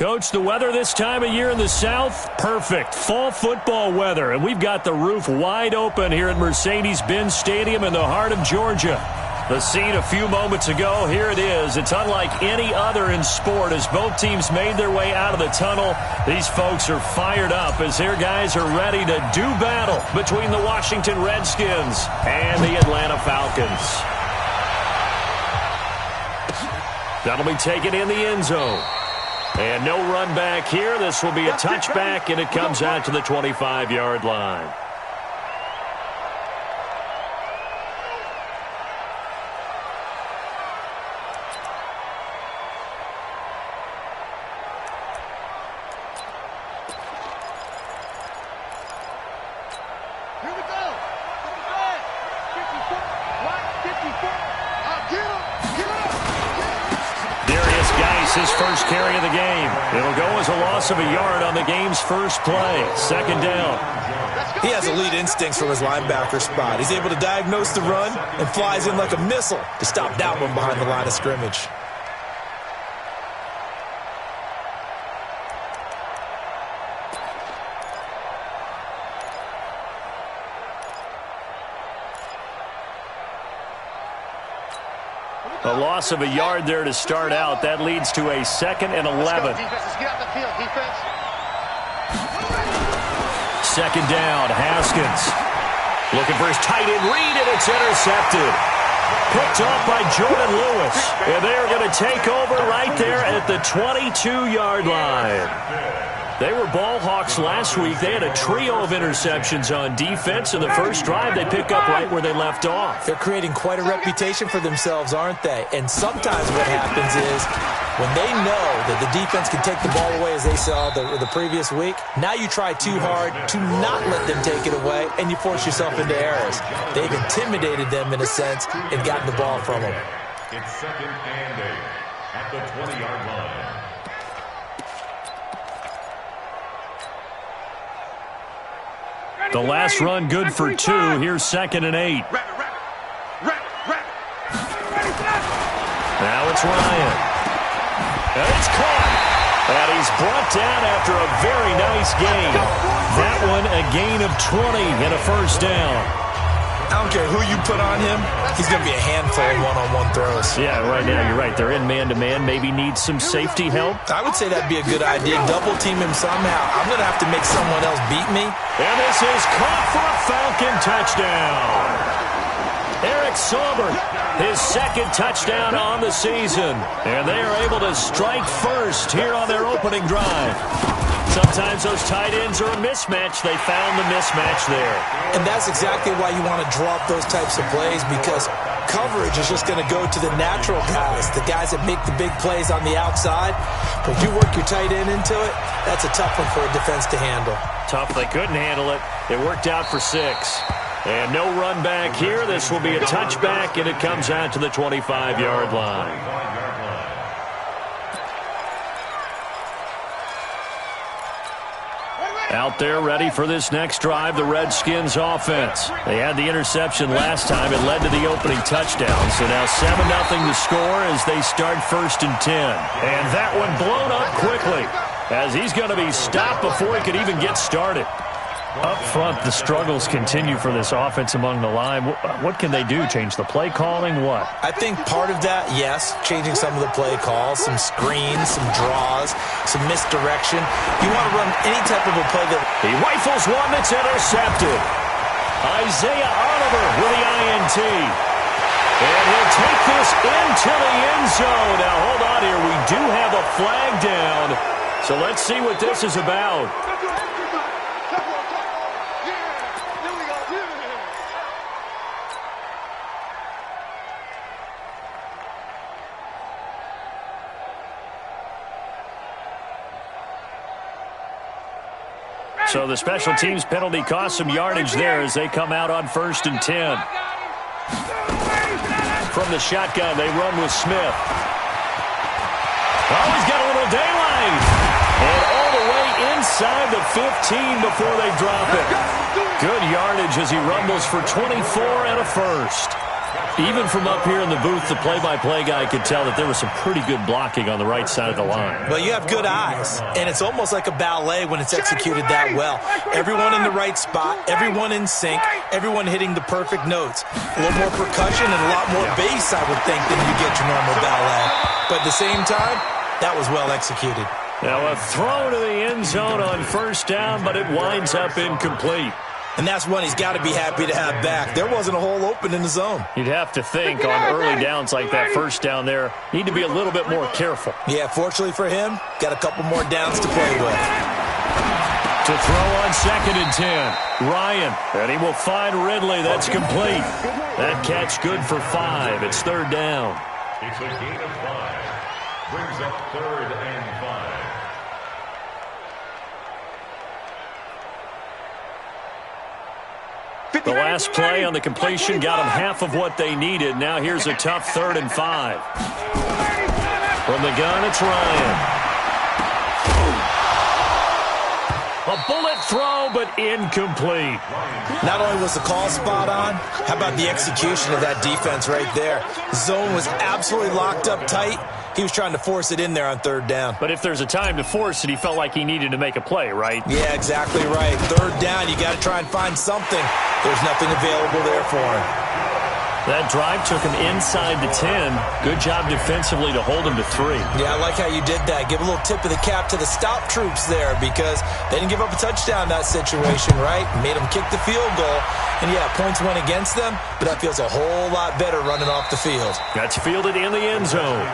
Coach, the weather this time of year in the South, perfect. Fall football weather, and we've got the roof wide open here at Mercedes-Benz Stadium in the heart of Georgia. The scene a few moments ago, here it is. It's unlike any other in sport as both teams made their way out of the tunnel. These folks are fired up as their guys are ready to do battle between the Washington Redskins and the Atlanta Falcons. That'll be taken in the end zone. And no run back here. This will be a touchback, and it comes out to the 25-yard line. His first carry of the game. It'll go as a loss of a yard on the game's first play. Second down. He has elite instincts from his linebacker spot. He's able to diagnose the run and flies in like a missile to stop that one behind the line of scrimmage. A loss of a yard there to start out. That leads to a 2nd and 11. Second down, Haskins. Looking for his tight end read, and it's intercepted. Picked off by Jordan Lewis. And they're going to take over right there at the 22-yard line. They were ball hawks last week. They had a trio of interceptions on defense. In the first drive, they pick up right where they left off. They're creating quite a reputation for themselves, aren't they? And sometimes what happens is when they know that the defense can take the ball away as they saw the previous week, now you try too hard to not let them take it away, and you force yourself into errors. They've intimidated them in a sense and gotten the ball from them. It's 2nd and 8 at the 20-yard line. The last run good for 2. Here's 2nd and 8. Now it's Ryan. And it's caught. And he's brought down after a very nice gain. That one a gain of 20 and a first down. I don't care who you put on him, he's going to be a handful in one-on-one throws. Yeah, right now you're right. They're in man-to-man. Maybe need some safety help. I would say that'd be a good idea. Double team him somehow. I'm going to have to make someone else beat me. And this is caught for a Falcon touchdown. Eric Saubert, his 2nd touchdown on the season. And they are able to strike first here on their opening drive. Sometimes those tight ends are a mismatch. They found the mismatch there. And that's exactly why you want to draw up those types of plays, because coverage is just going to go to the natural guys, the guys that make the big plays on the outside. But if you work your tight end into it, that's a tough one for a defense to handle. Tough. They couldn't handle it. It worked out for 6. And no run back here. This will be a touchback, and it comes out to the 25-yard line. Out there ready for this next drive, the Redskins offense. They had the interception last time. It led to the opening touchdown. So now 7-0 the score as they start 1st and 10. And that one blown up quickly as he's going to be stopped before he could even get started. Up front, the struggles continue for this offense among the line. What can they do? Change the play calling? What? I think part of that, yes, changing some of the play calls, some screens, some draws, some misdirection. You want to run any type of a play that... He rifles one that's intercepted. Isaiah Oliver with the INT. And he'll take this into the end zone. Now, hold on here. We do have a flag down. So let's see what this is about. So the special teams penalty cost some yardage there as they come out on 1st and 10. From the shotgun, they run with Smith. Oh, he's got a little daylight. And all the way inside the 15 before they drop it. Good yardage as he rumbles for 24 and a first. Even from up here in the booth, the play-by-play guy could tell that there was some pretty good blocking on the right side of the line. Well, you have good eyes, and it's almost like a ballet when it's executed that well. Everyone in the right spot, everyone in sync, everyone hitting the perfect notes. A little more percussion and a lot more bass, I would think, than you get your normal ballet. But at the same time, that was well executed. Now a throw to the end zone on first down, but it winds up incomplete. And that's one he's got to be happy to have back. There wasn't a hole open in the zone. You'd have to think on early downs like that first down there, need to be a little bit more careful. Yeah, fortunately for him, got a couple more downs to play with. To throw on 2nd and 10, Ryan, and he will find Ridley. That's complete. That catch good for 5. It's 3rd down. It's a gain of 5. Brings up 3rd and 5. The last play on the completion got them half of what they needed. Now here's a tough 3rd and 5. From the gun, it's Ryan. A bullet throw, but incomplete. Not only was the call spot on, how about the execution of that defense right there? Zone was absolutely locked up tight. He was trying to force it in there on 3rd down. But if there's a time to force it, he felt like he needed to make a play, right? Yeah, exactly right. 3rd down, you got to try and find something. There's nothing available there for him. That drive took him inside the 10. Good job defensively to hold him to 3. Yeah, I like how you did that. Give a little tip of the cap to the stop troops there because they didn't give up a touchdown in that situation, right? Made them kick the field goal. And, yeah, points went against them, but that feels a whole lot better running off the field. That's fielded in the end zone.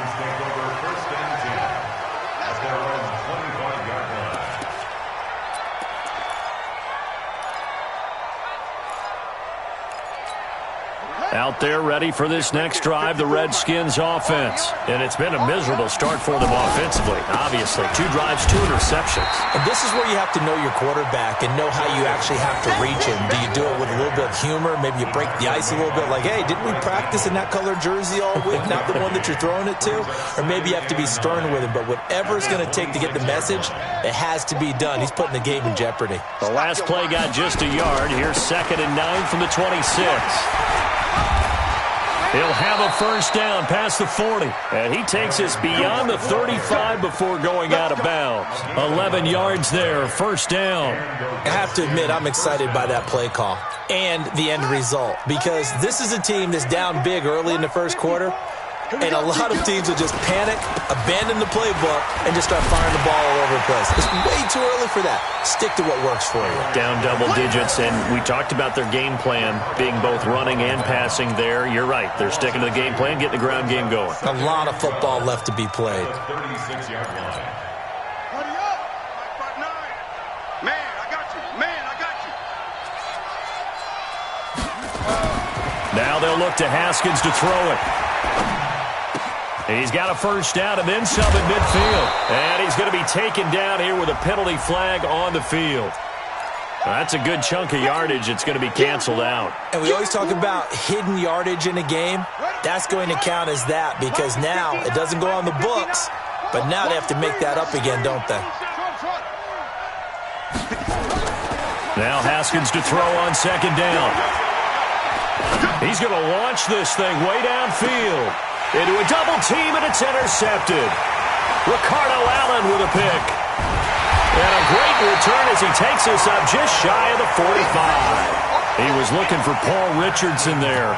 Out there ready for this next drive, the Redskins offense. And it's been a miserable start for them offensively, obviously. 2 drives, 2 interceptions. And this is where you have to know your quarterback and know how you actually have to reach him. Do you do it with a little bit of humor? Maybe you break the ice a little bit like, hey, didn't we practice in that colored jersey all week, not the one that you're throwing it to? Or maybe you have to be stern with him. But whatever it's going to take to get the message, it has to be done. He's putting the game in jeopardy. The last play got just a yard. Here's 2nd and 9 from the 26. He'll have a first down past the 40. And he takes us beyond the 35 before going out of bounds. 11 yards there, first down. I have to admit, I'm excited by that play call and the end result because this is a team that's down big early in the first quarter. And a lot of teams will just panic, abandon the playbook, and just start firing the ball all over the place. It's way too early for that. Stick to what works for you. Down double digits, and we talked about their game plan being both running and passing there. You're right. They're sticking to the game plan, getting the ground game going. A lot of football left to be played. 36-yard line. Now they'll look to Haskins to throw it. He's got a first down and then some at midfield. And he's going to be taken down here with a penalty flag on the field. That's a good chunk of yardage. It's going to be canceled out. And we always talk about hidden yardage in a game. That's going to count as that because now it doesn't go on the books, but now they have to make that up again, don't they? Now Haskins to throw on 2nd down. He's going to launch this thing way downfield into a double team, and it's intercepted. Ricardo Allen with a pick. And a great return as he takes us up just shy of the 45. He was looking for Paul Richardson there.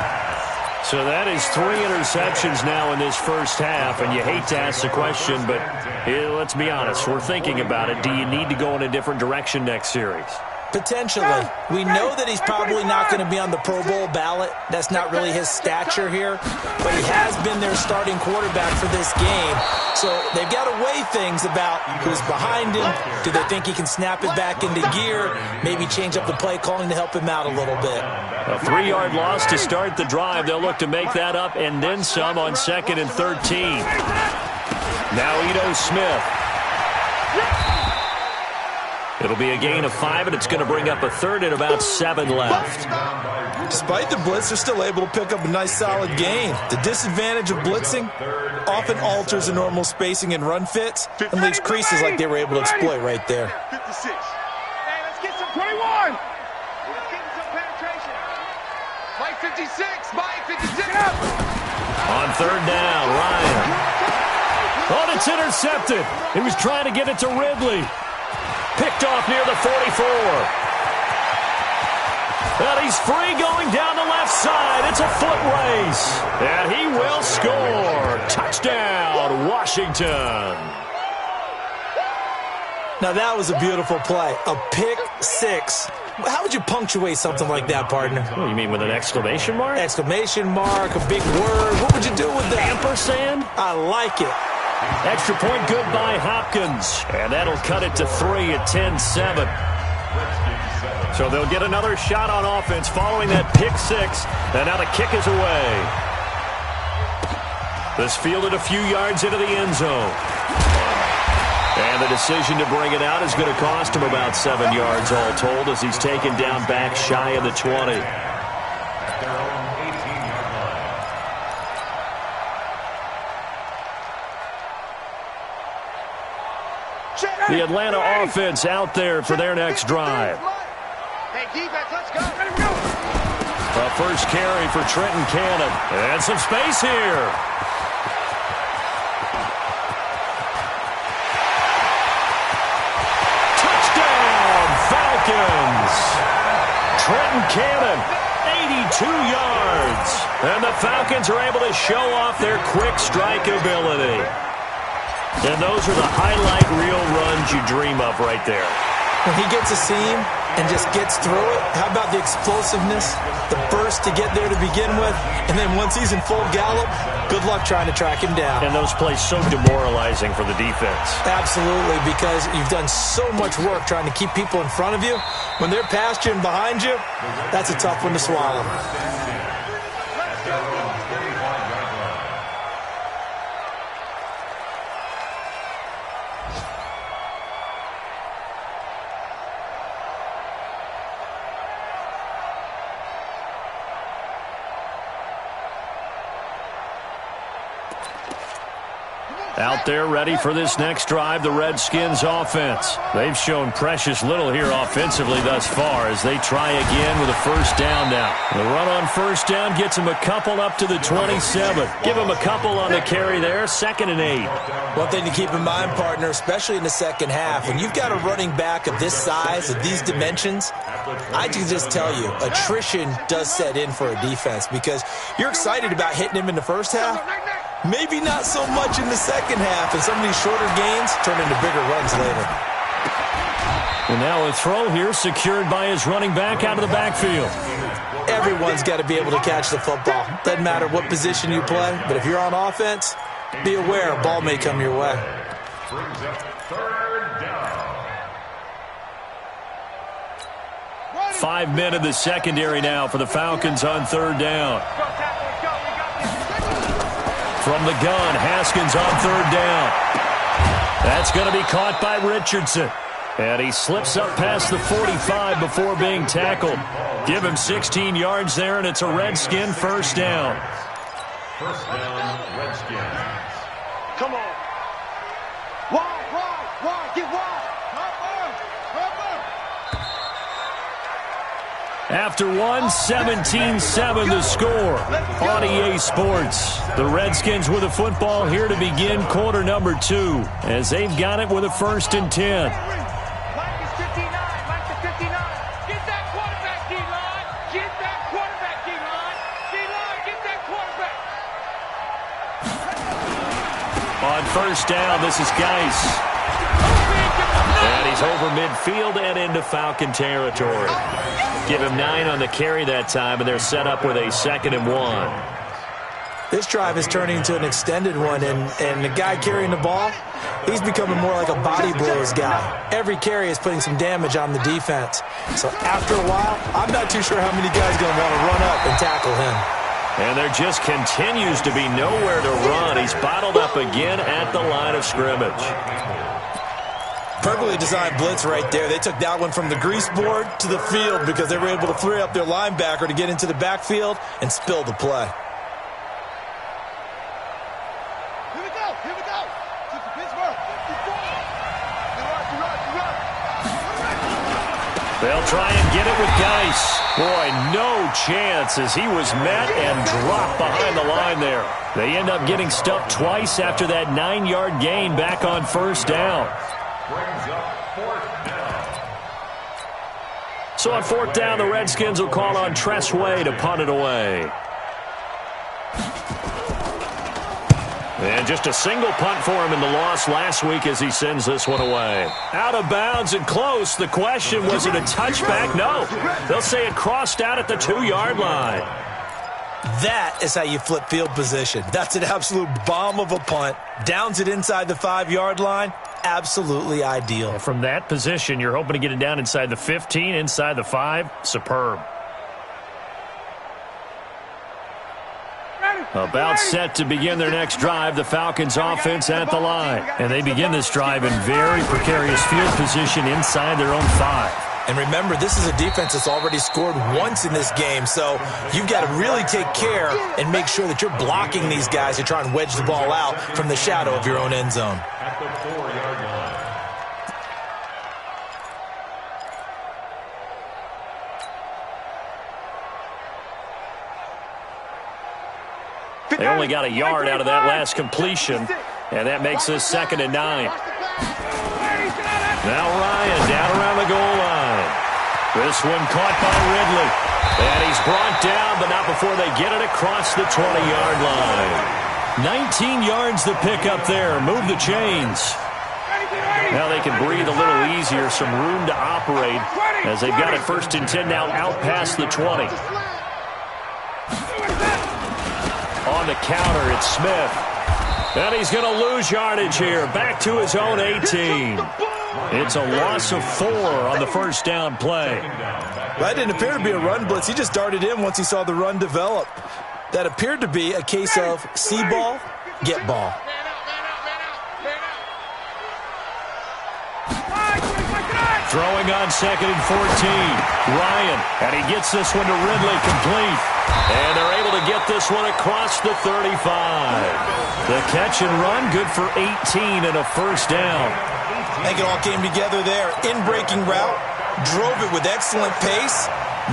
So that is 3 interceptions now in this first half, and you hate to ask the question, but let's be honest. We're thinking about it. Do you need to go in a different direction next series? Potentially. We know that he's probably not going to be on the Pro Bowl ballot. That's not really his stature here. But he has been their starting quarterback for this game. So they've got to weigh things about who's behind him. Do they think he can snap it back into gear? Maybe change up the play calling to help him out a little bit. A 3-yard loss to start the drive. They'll look to make that up and then some on 2nd and 13. Now Ito Smith. It'll be a gain of 5, and it's going to bring up a 3rd and about 7 left. Despite the blitz, they're still able to pick up a nice, solid gain. The disadvantage of blitzing often alters the normal spacing and run fits and leaves creases like they were able to exploit right there. 56. Hey, let's get some 21. Let's get some penetration. Mike 56. Mike 56. third down, Ryan. Oh, and it's intercepted. He was trying to get it to Ridley. Picked off near the 44. And he's free going down the left side. It's a foot race. And he will score. Touchdown, Washington. Now, that was a beautiful play. A pick six. How would you punctuate something like that, partner? What do you mean, with an exclamation mark? Exclamation mark, a big word. What would you do with that? Ampersand? I like it. Extra point good by Hopkins. And that'll cut it to 3 at 10-7. So they'll get another shot on offense following that pick six. And now the kick is away. This fielded a few yards into the end zone. And the decision to bring it out is going to cost him about 7 yards all told as he's taken down back shy of the 20. The Atlanta offense out there for their next drive. Hey, defense, let's go. A first carry for Trenton Cannon. And some space here. Touchdown, Falcons. Trenton Cannon, 82 yards. And the Falcons are able to show off their quick strike ability. And those are the highlight reel runs you dream of right there. When he gets a seam and just gets through it, how about the explosiveness, the burst to get there to begin with, and then once he's in full gallop, good luck trying to track him down. And those plays so demoralizing for the defense. Absolutely, because you've done so much work trying to keep people in front of you. When they're past you and behind you, that's a tough one to swallow. Out there ready for this next drive, the Redskins offense. They've shown precious little here offensively thus far as they try again with a first down now. The run on first down gets them a couple up to the 27. Give them a couple on the carry there, 2nd and 8. One thing to keep in mind, partner, especially in the second half, when you've got a running back of this size, of these dimensions, I can just tell you, attrition does set in for a defense because you're excited about hitting him in the first half. Maybe not so much in the second half, and some of these shorter gains turn into bigger runs later. And now a throw here secured by his running back out of the backfield. Everyone's got to be able to catch the football. Doesn't matter what position you play, but if you're on offense, be aware a ball may come your way. Brings up 3rd down. 5 men in the secondary now for the Falcons on 3rd down. From the gun, Haskins on 3rd down. That's going to be caught by Richardson. And he slips up past the 45 before being tackled. Give him 16 yards there, and it's a Redskin first down. First down, Redskins. Come on. Wide, get wide. After one, 17-7 the score on EA Sports. The Redskins with the football here to begin quarter number 2 as they've got it with a 1st and 10. Mike is 59. Get that quarterback, D-line. Get that quarterback, D-line. D-line, get that quarterback. On first down, this is Geis. And he's over midfield and into Falcon territory. Give him 9 on the carry that time, and they're set up with a 2nd and 1. This drive is turning into an extended one, and the guy carrying the ball, he's becoming more like a body blows guy. Every carry is putting some damage on the defense. So after a while, I'm not too sure how many guys are going to want to run up and tackle him. And there just continues to be nowhere to run. He's bottled up again at the line of scrimmage. Perfectly designed blitz right there. They took that one from the grease board to the field because they were able to free up their linebacker to get into the backfield and spill the play. Here we go. Pittsburgh. They'll try and get it with Geis. Boy, no chance as he was met and dropped behind the line there. They end up getting stuffed twice after that 9-yard gain back on first down. Brings up fourth down. So on fourth down, the Redskins will call on Tress Way to punt it away. And just a single punt for him in the loss last week as he sends this one away. Out of bounds and close. The question, was it a touchback? No. They'll say it crossed out at the 2-yard line. That is how you flip field position. That's an absolute bomb of a punt. Downs it inside the 5-yard line. Absolutely ideal. From that position, you're hoping to get it down inside the 15, inside the 5. Superb. About set to begin their next drive, the Falcons offense at the line. And they begin this drive in very precarious field position inside their own 5. And remember, this is a defense that's already scored once in this game, so you've got to really take care and make sure that you're blocking these guys to try and wedge the ball out from the shadow of your own end zone. At the 4-yard line. They only got a yard out of that last completion, and that makes this 2nd and 9. Now Ryan down around the goal line. This one caught by Ridley. And he's brought down, but not before they get it across the 20-yard line. 19 yards to pick up there. Move the chains. Now they can breathe a little easier, some room to operate as they've got it 1st and 10 now out past the 20. On the counter, it's Smith. And he's going to lose yardage here. Back to his own 18. It's a loss of 4 on the first down play. That didn't appear to be a run blitz. He just darted in once he saw the run develop. That appeared to be a case of see ball, get ball. Throwing on 2nd and 14. Ryan, and he gets this one to Ridley complete. And they're able to get this one across the 35. The catch and run, good for 18 and a first down. I think it all came together there. In-breaking route, drove it with excellent pace.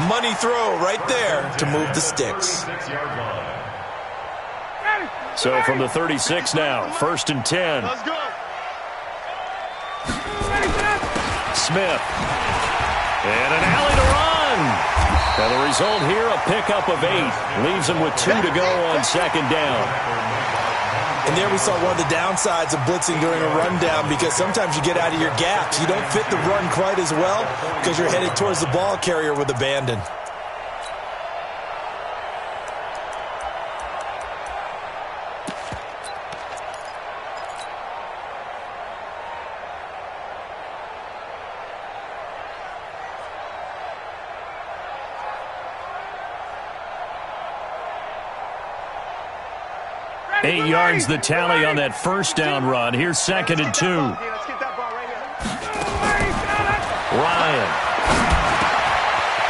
Money throw right there to move the sticks. So from the 36 now, 1st and 10. Let's go. Smith. And an alley to run. And the result here, a pickup of 8. Leaves them with 2 to go on 2nd down. And there we saw one of the downsides of blitzing during a rundown, because sometimes you get out of your gaps. You don't fit the run quite as well because you're headed towards the ball carrier with abandon. Eight yards the tally on that first down run. Here's 2nd and 2. Ryan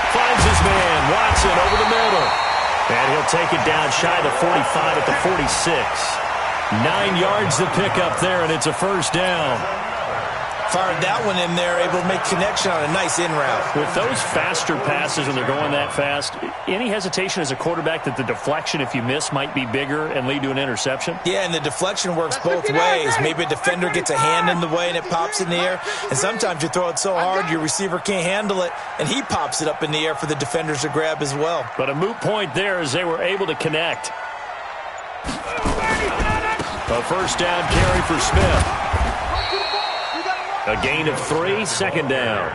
finds his man, Watson, over the middle. And he'll take it down shy of the 45 at the 46. 9 yards to pick up there, and it's a first down. Fired that one in there, able to make connection on a nice in route. With those faster passes when they're going that fast, any hesitation as a quarterback that the deflection, if you miss, might be bigger and lead to an interception? Yeah, and the deflection works both ways. Maybe a defender gets a hand in the way and it pops in the air. And sometimes you throw it so hard your receiver can't handle it, and he pops it up in the air for the defenders to grab as well. But a moot point there as they were able to connect. A first down carry for Smith. A gain of 3, 2nd down.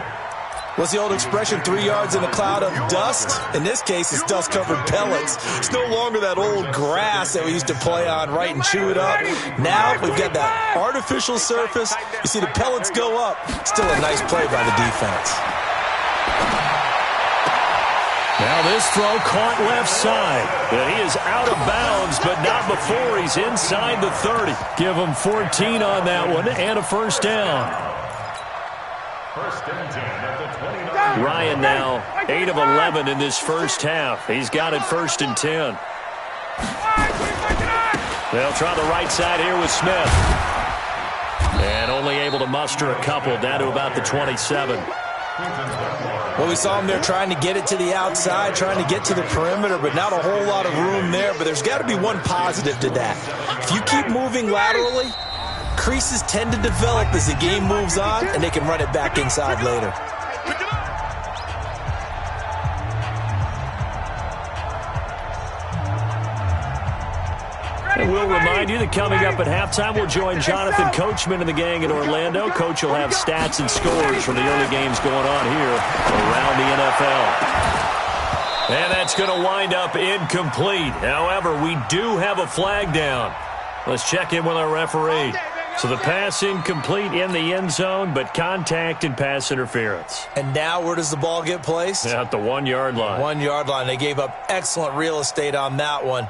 What's the old expression, 3 yards in a cloud of dust? In this case, it's dust-covered pellets. It's no longer that old grass that we used to play on, right, and chew it up. Now we've got that artificial surface. You see the pellets go up. Still a nice play by the defense. Now this throw caught left side. And he is out of bounds, but not before he's inside the 30. Give him 14 on that one and a first down. 1st and 10 at the 29. Ryan now 8 of 11 in this first half. He's got it 1st and 10. They'll try the right side here with Smith. And only able to muster a couple down to about the 27. Well, we saw him there trying to get it to the outside, trying to get to the perimeter, but not a whole lot of room there. But there's got to be one positive to that. If you keep moving laterally, creases tend to develop as the game moves on, and they can run it back inside later. And we'll remind you that coming up at halftime, we'll join Jonathan Coachman and the gang in Orlando. Coach will have stats and scores from the early games going on here around the NFL. And that's going to wind up incomplete. However, we do have a flag down. Let's check in with our referee. So the pass incomplete in the end zone, but contact and pass interference. And now where does the ball get placed? At the 1 yard line. 1 yard line. They gave up excellent real estate on that one.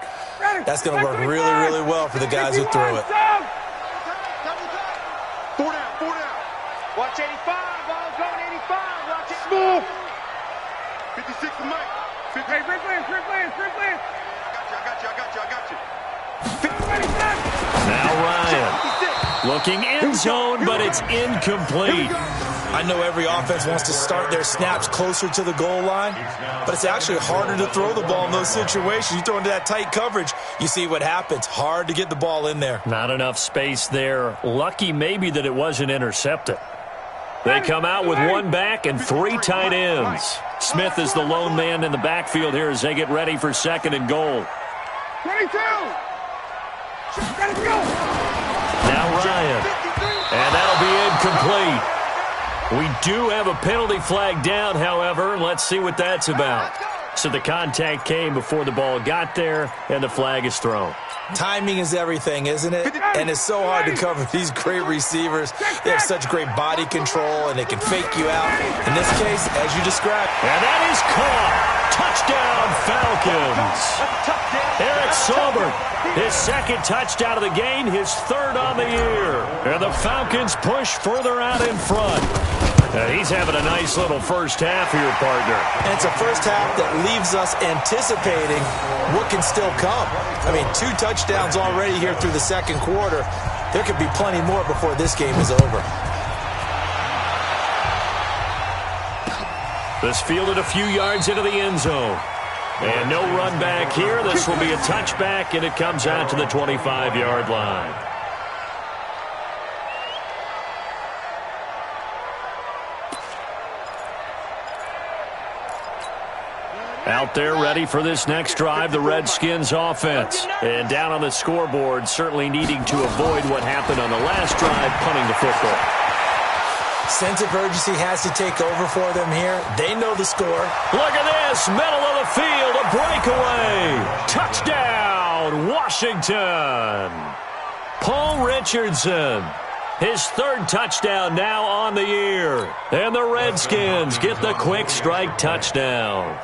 That's going to work really, really well for the guys who threw it. 4 down, 4 down. Watch 85. Ball's going 85. Watch it. Move. 56 to Mike. Hey, Rick Lance. I got you. Now Ryan looking end zone, but it's incomplete. I know every offense wants to start their snaps closer to the goal line, but it's actually harder to throw the ball in those situations. You throw into that tight coverage, you see what happens. Hard to get the ball in there. Not enough space there. Lucky maybe that it wasn't intercepted. They come out with one back and 3 tight ends. Smith is the lone man in the backfield here as they get ready for 2nd and goal. 22. Let's go. Now Ryan. And that'll be incomplete. We do have a penalty flag down, however. Let's see what that's about. So the contact came before the ball got there, and the flag is thrown. Timing is everything, isn't it? And it's so hard to cover these great receivers. They have such great body control, and they can fake you out. In this case, as you described. And that is caught. Touchdown, Falcons. Eric Saubert, his 2nd touchdown of the game, his 3rd on the year. And the Falcons push further out in front. He's having a nice little first half here, partner. And it's a first half that leaves us anticipating what can still come. I mean, 2 touchdowns already here through the 2nd quarter. There could be plenty more before this game is over. This fielded a few yards into the end zone. And no run back here. This will be a touchback, and it comes out to the 25-yard line. Out there ready for this next drive, the Redskins offense. And down on the scoreboard, certainly needing to avoid what happened on the last drive, punting the football. Sense of urgency has to take over for them here. They know the score. Look at this, middle of the field, a breakaway. Touchdown, Washington. Paul Richardson, his 3rd touchdown now on the year. And the Redskins get the quick strike touchdown.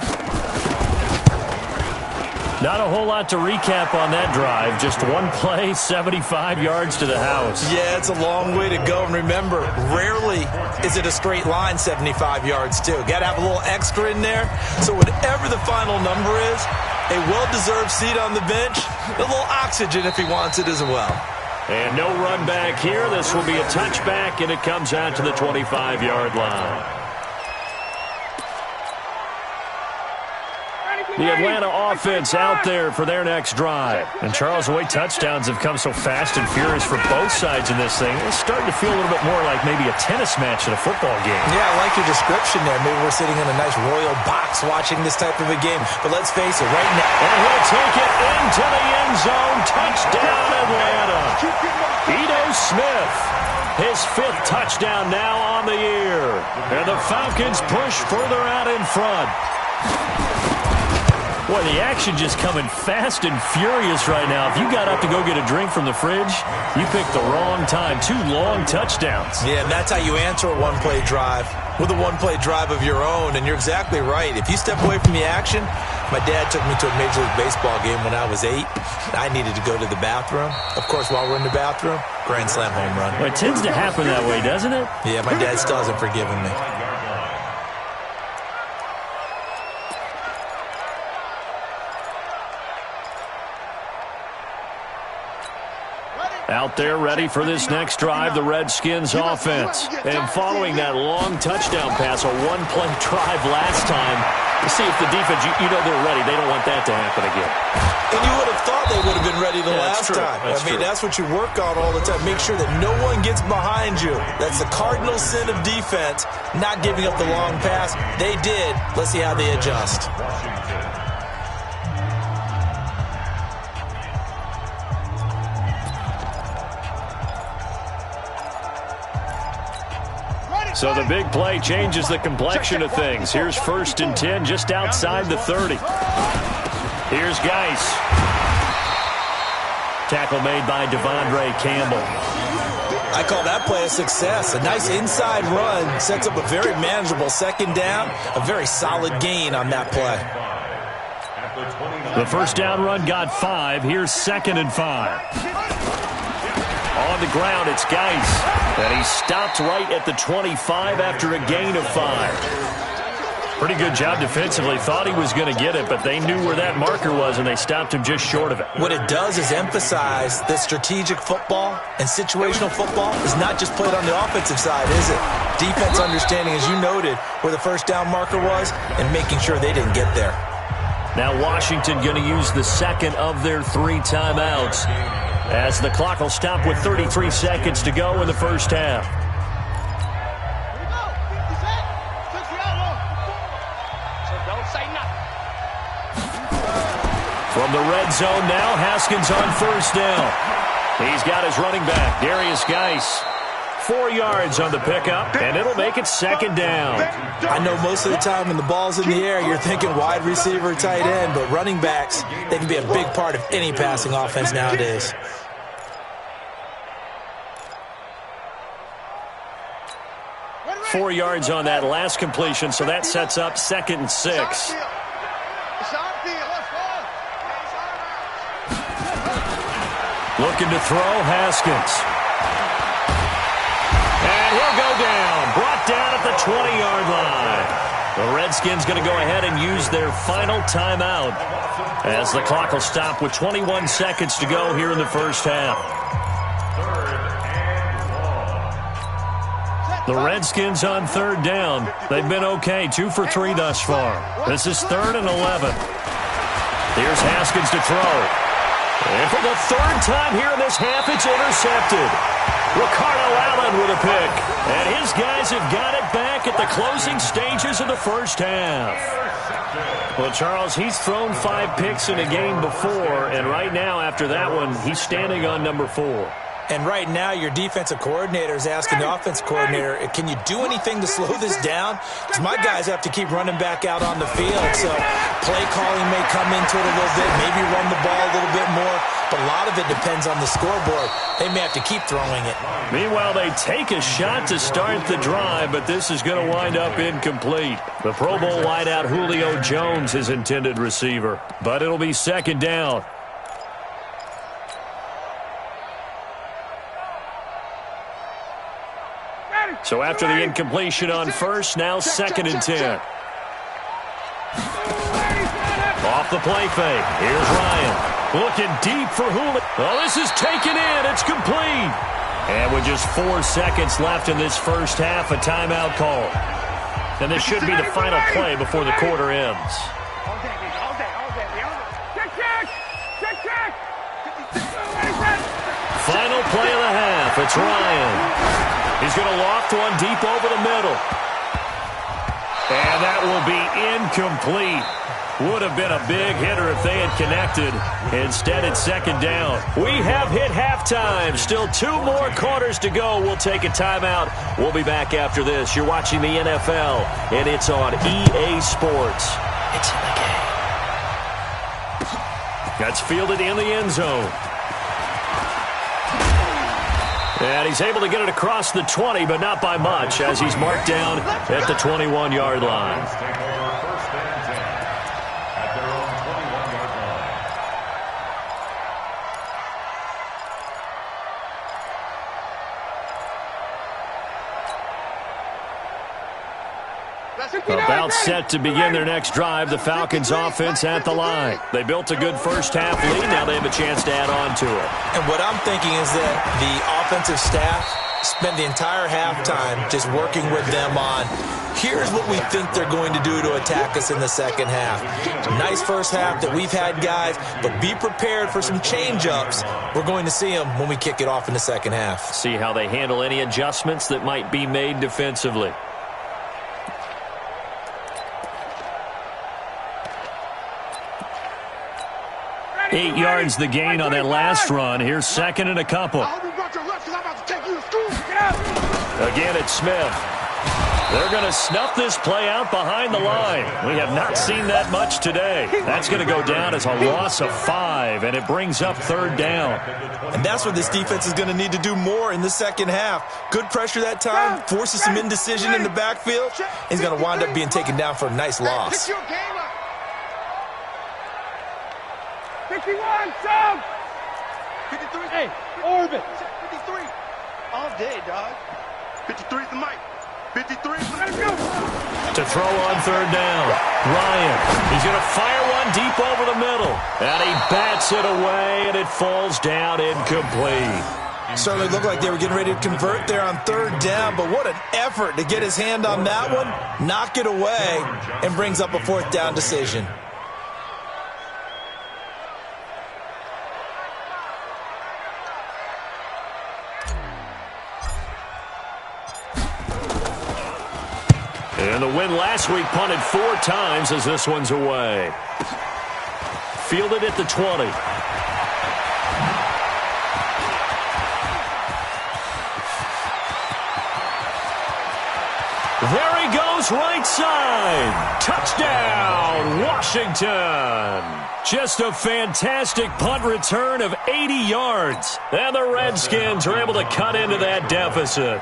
Not a whole lot to recap on that drive. Just one play, 75 yards to the house. Yeah, it's a long way to go. And remember, rarely is it a straight line 75 yards, too. Got to have a little extra in there. So whatever the final number is, a well-deserved seat on the bench, a little oxygen if he wants it as well. And no run back here. This will be a touchback, and it comes out to the 25-yard line. The Atlanta offense out there for their next drive. And, Charles, the way touchdowns have come so fast and furious for both sides in this thing, it's starting to feel a little bit more like maybe a tennis match in a football game. Yeah, I like your description there. Maybe we're sitting in a nice royal box watching this type of a game. But let's face it, right now. And he'll take it into the end zone. Touchdown, Atlanta. Ito Smith, his 5th touchdown now on the year. And the Falcons push further out in front. Boy, the action just coming fast and furious right now. If you got up to go get a drink from the fridge, you picked the wrong time. 2 long touchdowns. Yeah, and that's how you answer a one-play drive with a one-play drive of your own. And you're exactly right. If you step away from the action, my dad took me to a Major League Baseball game when I was 8. I needed to go to the bathroom. Of course, while we're in the bathroom, grand slam home run. Well, it tends to happen that way, doesn't it? Yeah, my dad still hasn't forgiven me. Ready? Out there ready for this next drive, the Redskins offense. And following that long touchdown pass, a one-play drive last time, to see if the defense, you know they're ready. They don't want that to happen again. And you would have thought they would have been ready the last time. That's what you work on all the time. Make sure that no one gets behind you. That's the cardinal sin of defense, not giving up the long pass. They did. Let's see how they adjust. So the big play changes the complexion of things. Here's 1st and 10 just outside the 30. Here's Geis. Tackle made by Devondre Campbell. I call that play a success. A nice inside run sets up a very manageable 2nd down. A very solid gain on that play. The 1st down run got 5. Here's 2nd and 5. On the ground, it's Geis. And he stopped right at the 25 after a gain of 5. Pretty good job defensively. Thought he was going to get it, but they knew where that marker was, and they stopped him just short of it. What it does is emphasize that strategic football and situational football is not just played on the offensive side, is it? Defense understanding, as you noted, where the 1st down marker was and making sure they didn't get there. Now Washington going to use the 2nd of their 3 timeouts, as the clock will stop with 33 seconds to go in the 1st half. From the red zone now, Haskins on 1st down. He's got his running back, Darius Geis. 4 yards on the pickup, and it'll make it 2nd down. I know most of the time when the ball's in the air, you're thinking wide receiver, tight end, but running backs, they can be a big part of any passing offense nowadays. Four yards on that last completion, so that sets up 2nd and 6. Looking to throw, Haskins. And he'll go down, brought down at the 20-yard line. The Redskins going to go ahead and use their final timeout, as the clock will stop with 21 seconds to go here in the 1st half. The Redskins on 3rd down. They've been okay, 2 for 3 thus far. This is 3rd and 11. Here's Haskins to throw. And for the 3rd time here in this half, it's intercepted. Ricardo Allen with a pick. And his guys have got it back at the closing stages of the 1st half. Well, Charles, he's thrown 5 picks in a game before, and right now, after that one, he's standing on number 4. And right now, your defensive coordinator is asking the offense coordinator, can you do anything to slow this down? Because my guys have to keep running back out on the field. So play calling may come into it a little bit, maybe run the ball a little bit more. But a lot of it depends on the scoreboard. They may have to keep throwing it. Meanwhile, they take a shot to start the drive, but this is going to wind up incomplete. The Pro Bowl wideout Julio Jones is intended receiver, but it'll be 2nd down. So after the incompletion on 1st, now 2nd and 10. Off the play fake. Here's Ryan. Looking deep for Julio. Oh, this is taken in. It's complete. And with just 4 seconds left in this 1st half, a timeout call. And this should be the final play before the quarter ends. Final play of the half. It's Ryan. He's going to loft one deep over the middle. And that will be incomplete. Would have been a big hitter if they had connected. Instead, it's 2nd down. We have hit halftime. Still 2 more quarters to go. We'll take a timeout. We'll be back after this. You're watching the NFL, and it's on EA Sports. It's in the game. That's fielded in the end zone. And he's able to get it across the 20, but not by much, as he's marked down at the 21-yard line. About set to begin their next drive, the Falcons offense at the line. They built a good first half lead. Now they have a chance to add on to it. And what I'm thinking is that the offensive staff spent the entire halftime just working with them on, here's what we think they're going to do to attack us in the second half. Nice first half that we've had, guys, but be prepared for some change-ups. We're going to see them when we kick it off in the second half. See how they handle any adjustments that might be made defensively. Ready, 8 yards the gain on that last run. Here's second and a couple. Again, it's Smith. They're going to snuff this play out behind the line. We have not seen that much today. That's going to go down as a loss of 5, and it brings up third down. And that's what this defense is going to need to do more in the second half. Good pressure that time, forces some indecision in the backfield. He's going to wind up being taken down for a nice loss. 51, Sub! 53. Hey, orbit. 53. All day, dog. 53 is the mic. 53. To throw on third down. Ryan. He's going to fire one deep over the middle. And he bats it away, and it falls down incomplete. Certainly looked like they were getting ready to convert there on third down, but what an effort to get his hand on that one, knock it away, and brings up a fourth down decision. And the win last week punted 4 times as this one's away. Fielded at the 20. There he goes, right side. Touchdown, Washington. Just a fantastic punt return of 80 yards. And the Redskins are able to cut into that deficit.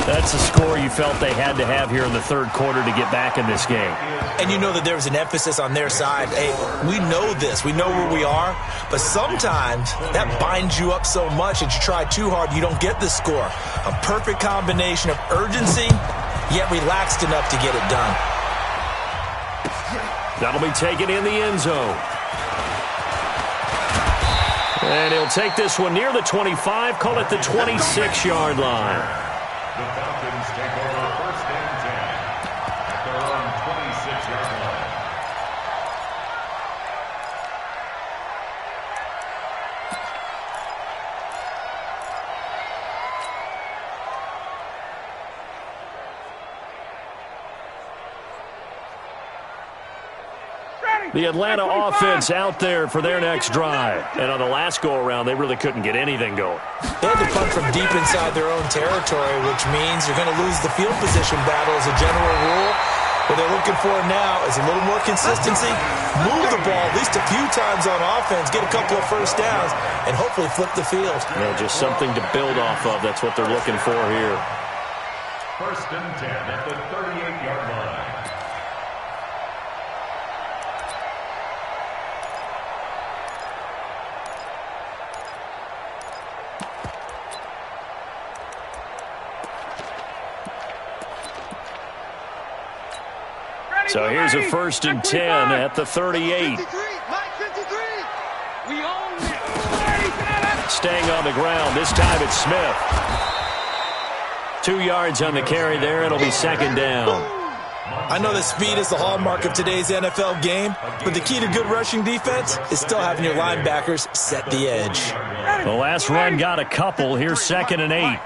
That's the score you felt they had to have here in the third quarter to get back in this game. And you know that there was an emphasis on their side. Hey, we know this. We know where we are. But sometimes that binds you up so much that you try too hard, you don't get the score. A perfect combination of urgency, yet relaxed enough to get it done. That'll be taken in the end zone. And he'll take this one near the 25, call it the 26-yard line. The Falcons take over first and 10 at their own 26-yard line. The Atlanta offense out there for their next drive. And on the last go-around, they really couldn't get anything going. They had to punt from deep inside their own territory, which means you're going to lose the field position battle as a general rule. What they're looking for now is a little more consistency, move the ball at least a few times on offense, get a couple of first downs, and hopefully flip the field. Yeah, just something to build off of. That's what they're looking for here. First and 10 at the 38-yard line. So here's a first and 10 at the 38. Staying on the ground. This time it's Smith. 2 yards on the carry there. It'll be second down. I know that speed is the hallmark of today's NFL game, but the key to good rushing defense is still having your linebackers set the edge. The last run got a couple. Here's second and 8.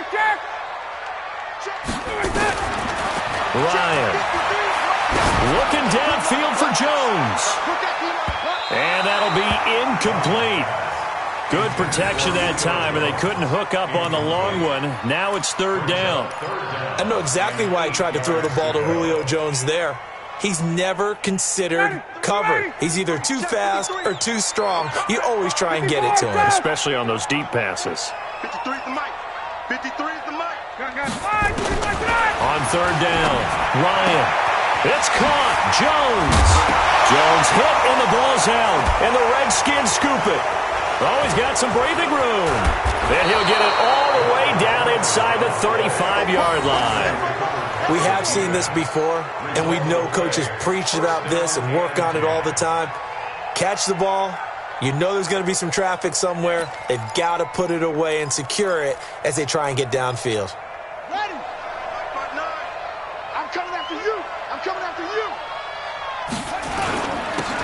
Check. Ryan looking downfield for Jones. And that'll be incomplete. Good protection that time, and they couldn't hook up on the long one. Now it's third down. I know exactly why he tried to throw the ball to Julio Jones there. He's never considered cover. He's either too fast or too strong. You always try and get it to him. Especially on those deep passes. 53 is the mic. 53 is the mic. On third down, Ryan. It's caught. Jones hit and the ball's out. And the Redskins scoop it. Oh, he's got some breathing room. And he'll get it all the way down inside the 35-yard line. We have seen this before, and we know coaches preach about this and work on it all the time. Catch the ball. You know there's going to be some traffic somewhere. They've got to put it away and secure it as they try and get downfield. Ready? I'm coming after you. I'm coming after you.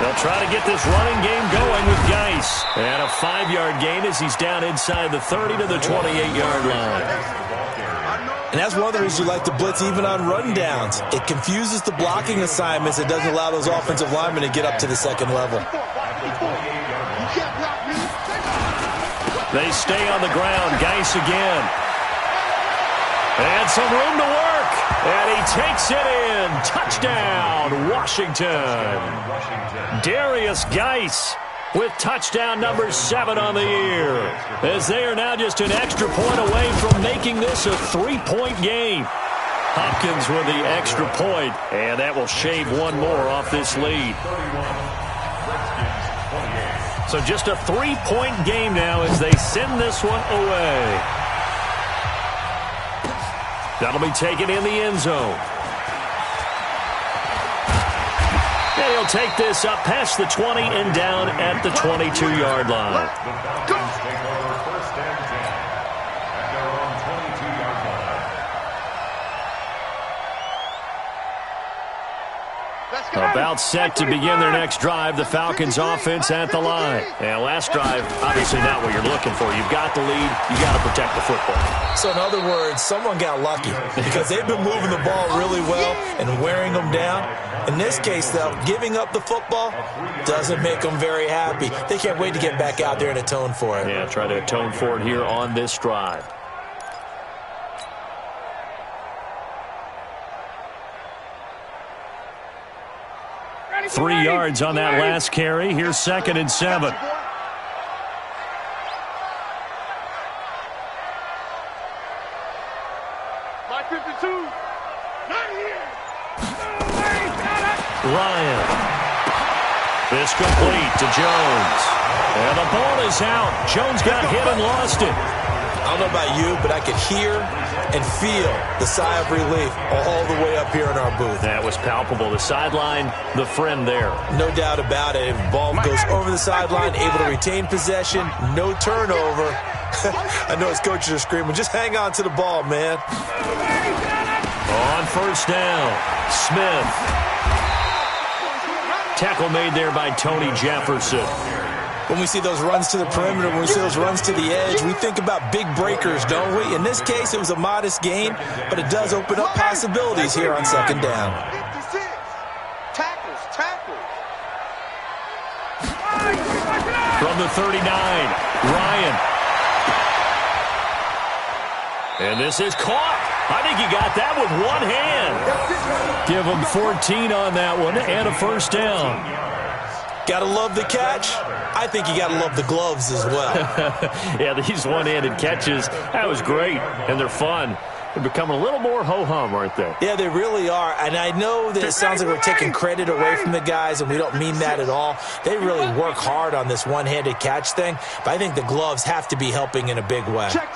They'll try to get this running game going with Geis. And a 5-yard gain as he's down inside the 30 to the 28-yard line. And that's one of the reasons you like to blitz even on run downs. It confuses the blocking assignments. It doesn't allow those offensive linemen to get up to the second level. They stay on the ground. Geis again. And some room to work. And he takes it in. Touchdown, Washington. Darius Geis with touchdown number 7 on the year, as they are now just an extra point away from making this a 3-point game. Hopkins with the extra point, and that will shave one more off this lead. So just a 3-point game now as they send this one away. That'll be taken in the end zone. And he'll take this up past the 20 and down at the 22-yard line. About set to begin their next drive, the Falcons offense at the line. And last drive, obviously not what you're looking for. You've got the lead. You got to protect the football. So in other words, someone got lucky because they've been moving the ball really well and wearing them down. In this case, though, giving up the football doesn't make them very happy. They can't wait to get back out there and atone for it. Yeah, try to atone for it here on this drive. 3 yards on that last carry. Here's 2nd and 7. Ryan. This complete to Jones. And the ball is out. Jones got hit and lost it. I don't know about you, but I could hear and feel the sigh of relief all the way up here in our booth. That was palpable. The sideline, the friend there. No doubt about it. If the ball goes over the sideline, able to retain possession, no turnover. I know his coaches are screaming, just hang on to the ball, man. On first down, Smith. Tackle made there by Tony Jefferson. When we see those runs to the perimeter, when we see those runs to the edge, we think about big breakers, don't we? In this case, it was a modest gain, but it does open up possibilities here on 2nd down. From the 39, Ryan. And this is caught. I think he got that with one hand. Give him 14 on that one and a first down. Gotta love the catch. I think you gotta love the gloves as well. Yeah, these one-handed catches, that was great, and they're fun. They're becoming a little more ho-hum, aren't they? Yeah, they really are. And I know that it sounds like we're taking credit away from the guys, and we don't mean that at all. They really work hard on this one-handed catch thing, but I think the gloves have to be helping in a big way. Check.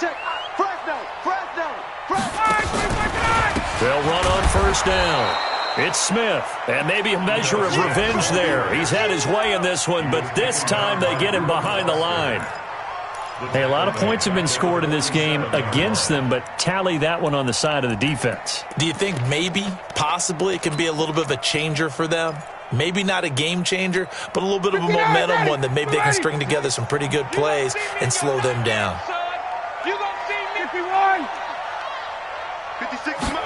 They'll run on first down. It's Smith, and maybe a measure of revenge there. He's had his way in this one, but this time they get him behind the line. Hey, a lot of points have been scored in this game against them, but tally that one on the side of the defense. Do you think maybe, possibly, it can be a little bit of a changer for them? Maybe not a game changer, but a little bit of a momentum one that maybe they can string together some pretty good plays and slow them down. You gonna see me 51. 56.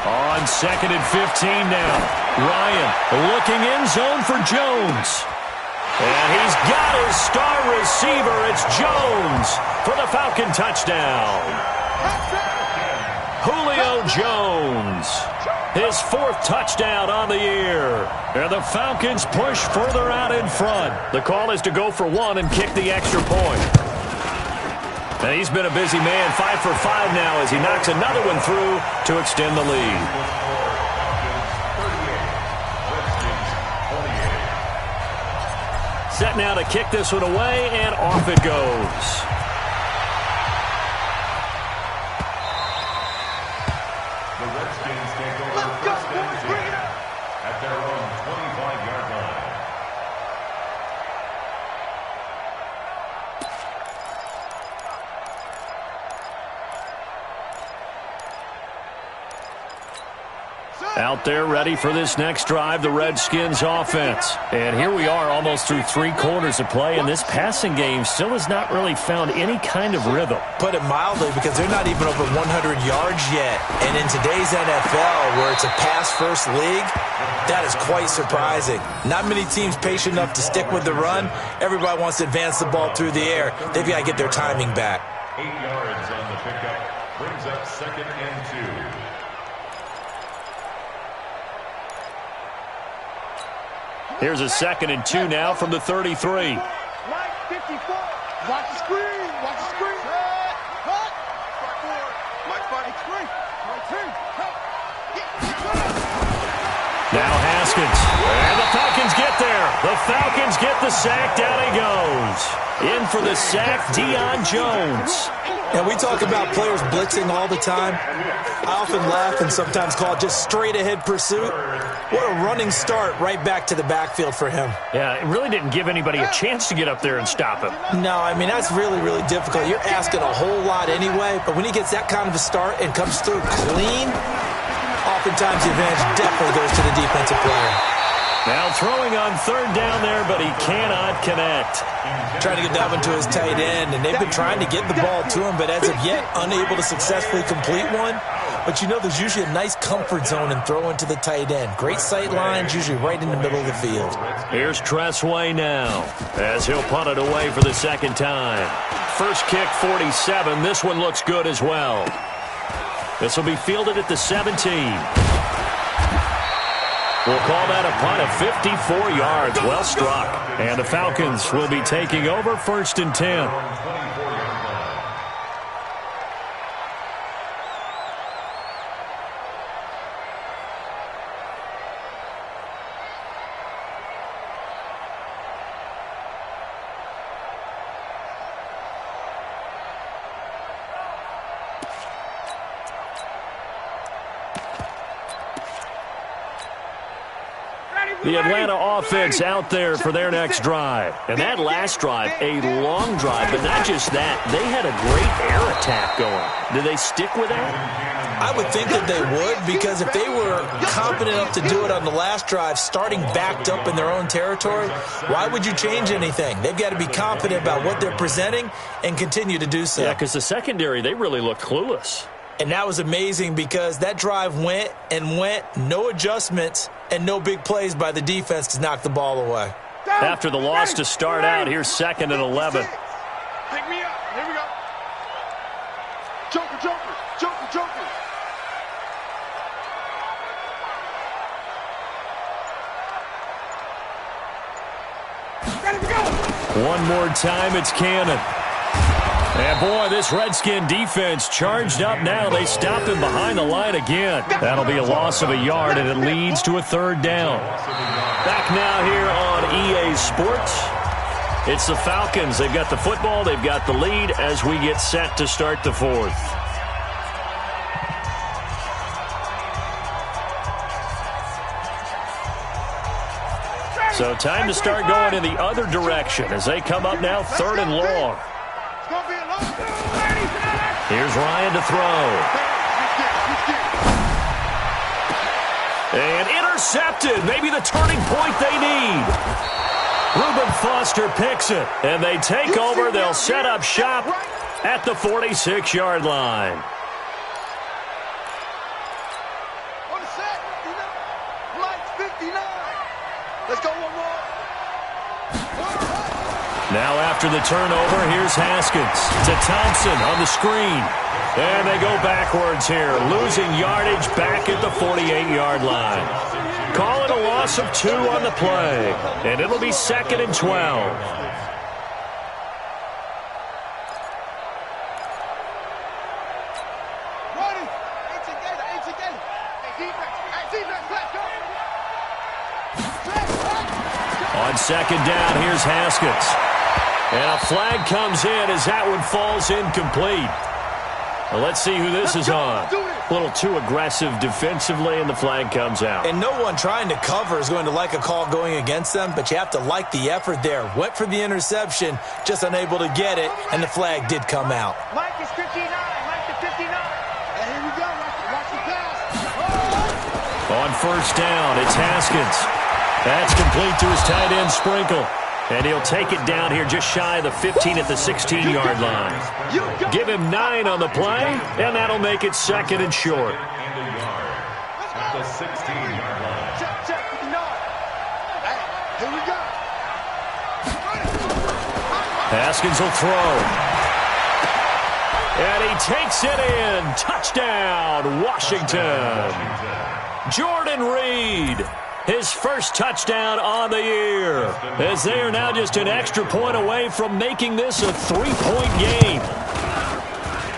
On 2nd and 15 now. Ryan looking in zone for Jones. And he's got his star receiver. It's Jones for the Falcon touchdown. Julio Jones, his 4th touchdown on the year. And the Falcons push further out in front. The call is to go for 1 and kick the extra point. And he's been a busy man, 5 for 5 now as he knocks another one through to extend the lead. set now to kick this one away, and off it goes. The Redskins take over first and 10 at their own 25-yard line. Out there ready for this next drive, the Redskins offense. And here we are almost through 3 quarters of play, and this passing game still has not really found any kind of rhythm. Put it mildly, because they're not even over 100 yards yet. And in today's NFL, where it's a pass-first league, that is quite surprising. Not many teams patient enough to stick with the run. Everybody wants to advance the ball through the air. They've got to get their timing back. 8 yards on the pickup brings up 2nd and 2. Here's a 2nd and 2 now from the 33. Mike 54. Watch the screen. Watch the screen. Cut. Mike 43. Now Haskins. And the Falcons get there. The Falcons get the sack. Down he goes. In for the sack, Deion Jones. And we talk about players blitzing all the time. I often laugh and sometimes call it just straight-ahead pursuit. What a running start right back to the backfield for him. Yeah, it really didn't give anybody a chance to get up there and stop him. No, I mean, that's really, really difficult. You're asking a whole lot anyway, but when he gets that kind of a start and comes through clean, oftentimes the advantage definitely goes to the defensive player. Now throwing on 3rd down there, but he cannot connect. Trying to get that one to his tight end, and they've been trying to get the ball to him, but as of yet, unable to successfully complete one. But you know, there's usually a nice comfort zone in throwing to the tight end. Great sight lines, usually right in the middle of the field. Here's Tressway now, as he'll punt it away for the 2nd time. First kick, 47. This one looks good as well. This will be fielded at the 17. We'll call that a punt of 54 yards. Well struck. And the Falcons will be taking over 1st and 10. The Atlanta offense out there for their next drive. And that last drive, a long drive, but not just that. They had a great air attack going. Did they stick with that? I would think that they would, because if they were confident enough to do it on the last drive, starting backed up in their own territory, why would you change anything? They've got to be confident about what they're presenting and continue to do so. Yeah, because the secondary, they really look clueless. And that was amazing, because that drive went and went, no adjustments, and no big plays by the defense to knock the ball away. After the loss to start out, here's 2nd and 11. Pick me up. Here we go. Joker, Joker, Joker, Joker. Ready to go. One more time, it's Cannon. And boy, this Redskin defense charged up now. They stopped him behind the line again. That'll be a loss of a yard, and it leads to a 3rd down. Back now here on EA Sports. It's the Falcons. They've got the football. They've got the lead as we get set to start the 4th. So time to start going in the other direction as they come up now 3rd and long. Here's Ryan to throw. And intercepted. Maybe the turning point they need. Reuben Foster picks it. And they take over. They'll set up shop at the 46-yard line. Let's go one more. Now after the turnover, here's Haskins to Thompson on the screen. And they go backwards here, losing yardage back at the 48-yard line. Call it a loss of 2 on the play, and it'll be 2nd and 12. On second down, here's Haskins. And a flag comes in as that one falls incomplete. Well, let's see who this is on. A little too aggressive defensively, and the flag comes out. And no one trying to cover is going to like a call going against them, but you have to like the effort there. Went for the interception, just unable to get it, and the flag did come out. Mike is 59. Mike to 59. Hey, here we go. Watch the pass. On first down, it's Haskins. That's complete to his tight end, Sprinkle. And he'll take it down here just shy of the 15 at the 16-yard line. Give him 9 on the play, and that'll make it second and short. And a yard at the 16-yard line. Check, 59. Hey, here we go. Haskins will throw. And he takes it in. Touchdown, Washington. Jordan Reed. His first touchdown on the year, as they are now just an extra point away from making this a 3-point game.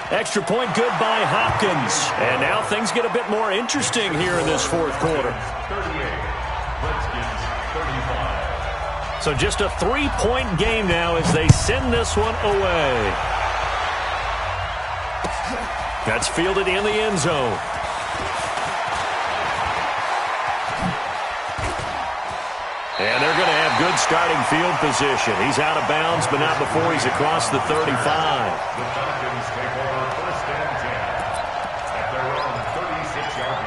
Extra point good by Hopkins. And now things get a bit more interesting here in this fourth quarter. 38. Redskins 35. So just a 3-point game now as they send this one away. That's fielded in the end zone. And they're going to have good starting field position. He's out of bounds, but not before he's across the 35. The Falcons take over first and 10 at their own 36-yard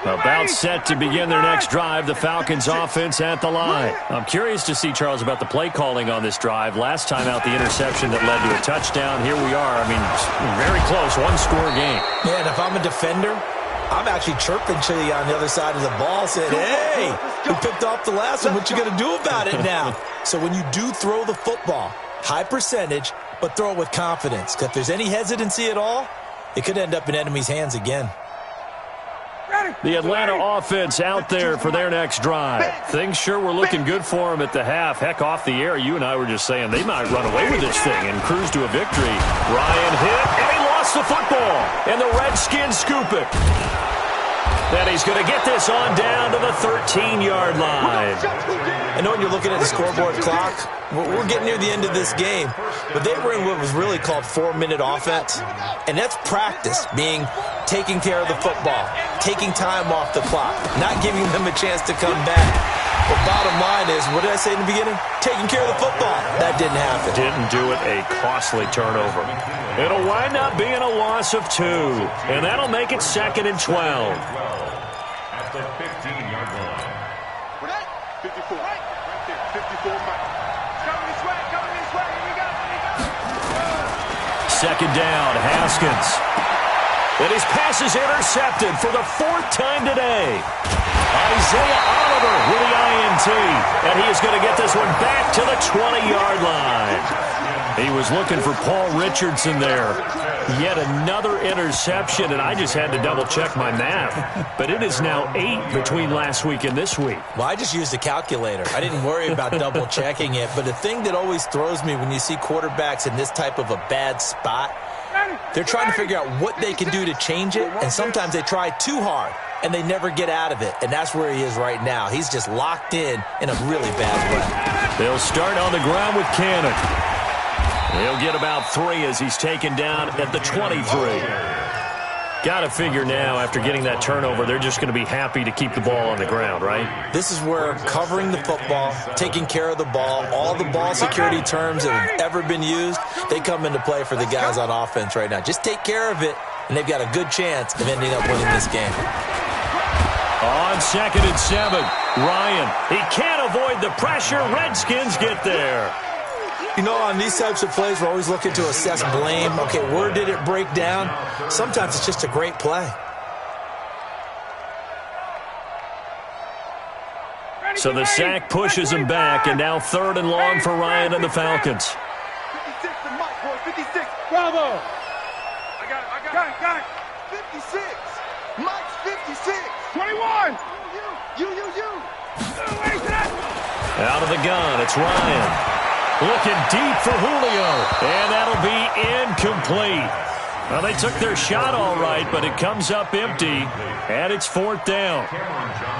line. About set to begin their next drive, the Falcons offense at the line. I'm curious to see, Charles, about the play calling on this drive. Last time out, the interception that led to a touchdown. Here we are. I mean, very close, one-score game. Yeah, and if I'm a defender, I'm actually chirping to you on the other side of the ball, saying, hey, we picked off the last one. What you going to do about it now? So when you do throw the football, high percentage, but throw it with confidence. Because if there's any hesitancy at all, it could end up in enemy's hands again. The Atlanta offense out there for their next drive. Things sure were looking good for them at the half. Heck, off the air, you and I were just saying they might run away with this thing and cruise to a victory. Ryan hit, and he lost the football. And the Redskins scoop it. Then he's going to get this on down to the 13-yard line. I know when you're looking at the scoreboard clock, we're getting near the end of this game, but they were in what was really called 4-minute offense, and that's practice, being taking care of the football, taking time off the clock, not giving them a chance to come back. The bottom line is, what did I say in the beginning? Taking care of the football. That didn't happen. Didn't do it, a costly turnover. It'll wind up being a loss of 2, and that'll make it second and 12. At the 15-yard line. 54. Right there. 54, Mike. Coming this way. Here we go. Second down, Haskins. And his pass is intercepted for the 4th time today. Isaiah Oliver with the INT. And he is going to get this one back to the 20-yard line. He was looking for Paul Richardson there. Yet another interception, and I just had to double-check my math. But it is now 8 between last week and this week. Well, I just used a calculator. I didn't worry about double-checking it. But the thing that always throws me when you see quarterbacks in this type of a bad spot, they're trying to figure out what they can do to change it, and sometimes they try too hard, and they never get out of it. And that's where he is right now. He's just locked in a really bad way. They'll start on the ground with Cannon. He'll get about 3 as he's taken down at the 23. Got to figure now, after getting that turnover, they're just going to be happy to keep the ball on the ground, right? This is where covering the football, taking care of the ball, all the ball security terms that have ever been used, they come into play for the guys on offense right now. Just take care of it, and they've got a good chance of ending up winning this game. On second and 7, Ryan. He can't avoid the pressure. Redskins get there. You know, on these types of plays, we're always looking to assess blame. Okay, where did it break down? Sometimes it's just a great play. So the sack pushes him back, and now 3rd and long for Ryan and the Falcons. 56 to Mike, boy. 56. Bravo. I got it. 56. Mike's 56. 21. You. Out of the gun, it's Ryan. Looking deep for Julio, and that'll be incomplete. Well, they took their shot all right, but it comes up empty, and it's 4th down.